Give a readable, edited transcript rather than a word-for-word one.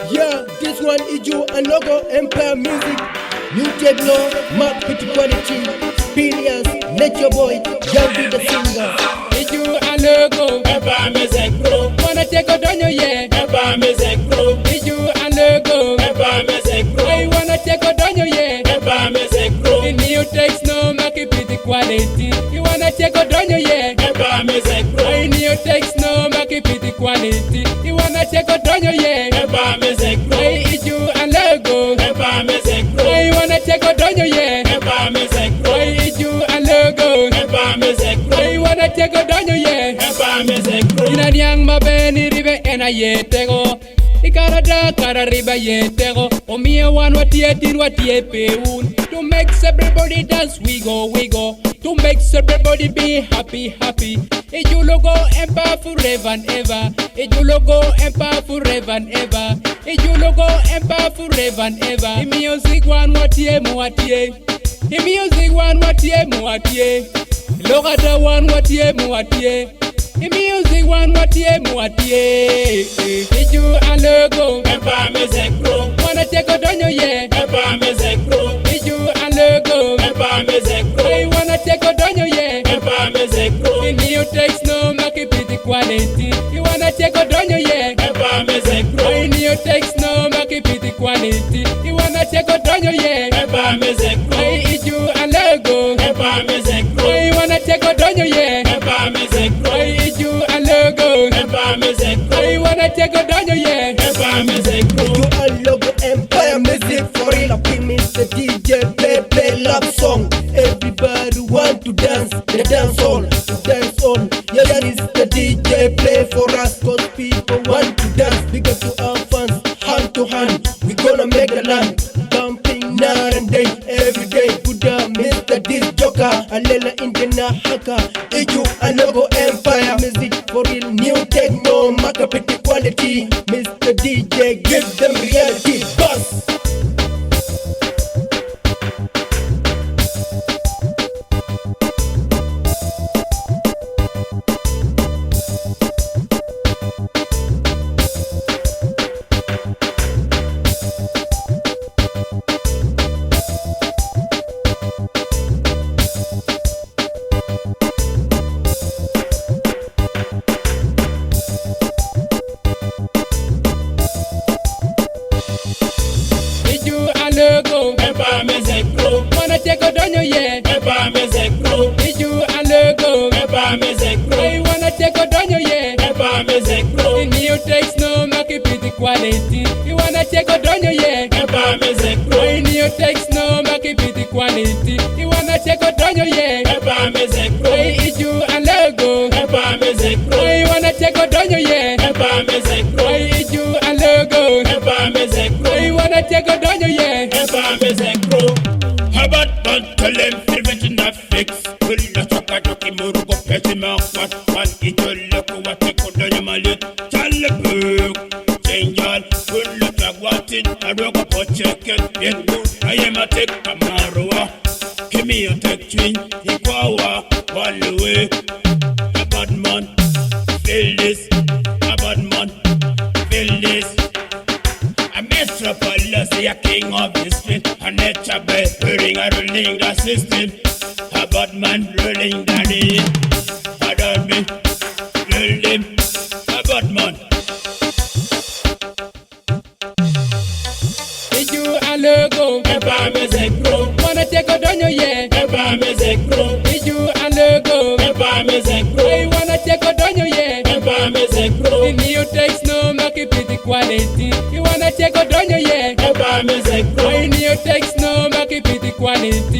Yeah, this one is you and logo Empire Music. New techno, mark pretty quality. P.elias-Nature.B-Young.B the singer. It's you and logo Empire Music Group. wanna take a donyo, yeah. Empire Music Group. It's you and logo Empire Music Group. I wanna take a donyo, yeah. Empire Music Group. The new text no make it pretty quality. You wanna take a donyo, yeah. Empire Music Group. I new text no make it pretty quality. You wanna take a donyo, yeah. Empire Music Group. I it's you and logo Empire Music Group. I wanna take a donyo, yeah. Empire Music Group. I it's you and logo Empire Music Group. I wanna take a donyo, yeah. Empire Music Group. Ina nyang mabeni ribe ena yetego Ikarada kara riba yetego Omie wan watie tin watie peun To make everybody dance we go To make everybody be happy You logo empire forever and ever You logo empire forever and ever You logo empire forever and ever The music one watie muatie The music one watie muatie Logata one watie muatie The music one watie muatie It's you and logo Empire Music Group. Wanna take a donyo, yeah. Empire Music Group. It's you and logo Empire Music Group. I wanna take a donyo, yeah. Empire Music Group. The new text no make it pretty quality. You wanna take a donyo, yeah. Empire Music Group. The new text no make it pretty quality. You wanna take a donyo, yeah. Empire Music Group. It's you and logo Empire Music Group. I wanna take a donyo, yeah. Empire Music Group. It's you and logo Empire Music Group. I wanna take a donyo, yeah. Empire Music Group. You and logo Empire Music for real. Happy Mr. DJ play love song. Everybody want to dance, the dance all. Yes, Mr. DJ play for us, cause people want to dance. Big up to our fans, hand to hand. We gonna make a land, bumping night and day, every day. Good Mr. This Joker, Alela Indiana Haka. You and logo Empire Music for real. New techno, market pretty quality. Mr. DJ, give them reality, boss. It's you and logo Empire Music Group. wanna take a donyo, yeah. Empire Music Group. It's you and logo Empire Music I Group. wanna take a donyo, yeah. Empire Music The Group. new text no make it pretty quality. You wanna take a donyo, yeah. Empire Music The Group. new text no make it pretty quality. You wanna take a donyo, yeah. Empire Music Group. It's you and logo Empire Music Group. I wanna take a donyo, yeah. Empire Music Group. It's you and logo Empire Music I Group. wanna take a donyo, yeah. Empire Music Group. Habat man tell them everything that fix. Pull the chaka jockey murugo petty mark one itol look what they could do malit. Challe book. Change all. Pull the tag what it. I rock up a check it. Get good. I am a take a marua. Give me a tech twin. Equawa. All the way. A bad man. Feel this. A bad man. Feel this. A metropolis, a king of the street. A nature bay, ruling and ruling the system. A bad man ruling the day. A done me, rule him. A bad man. It's you and logo Empire Music Group. wanna take a donyo, yeah. Empire Music Group. It's you and logo Empire Music I Group. wanna take a donyo, yeah. Empire Music The Group. new text no make it pretty quality. You wanna take a donyo, yeah. Empire Music The Group. new text no make it pretty quality.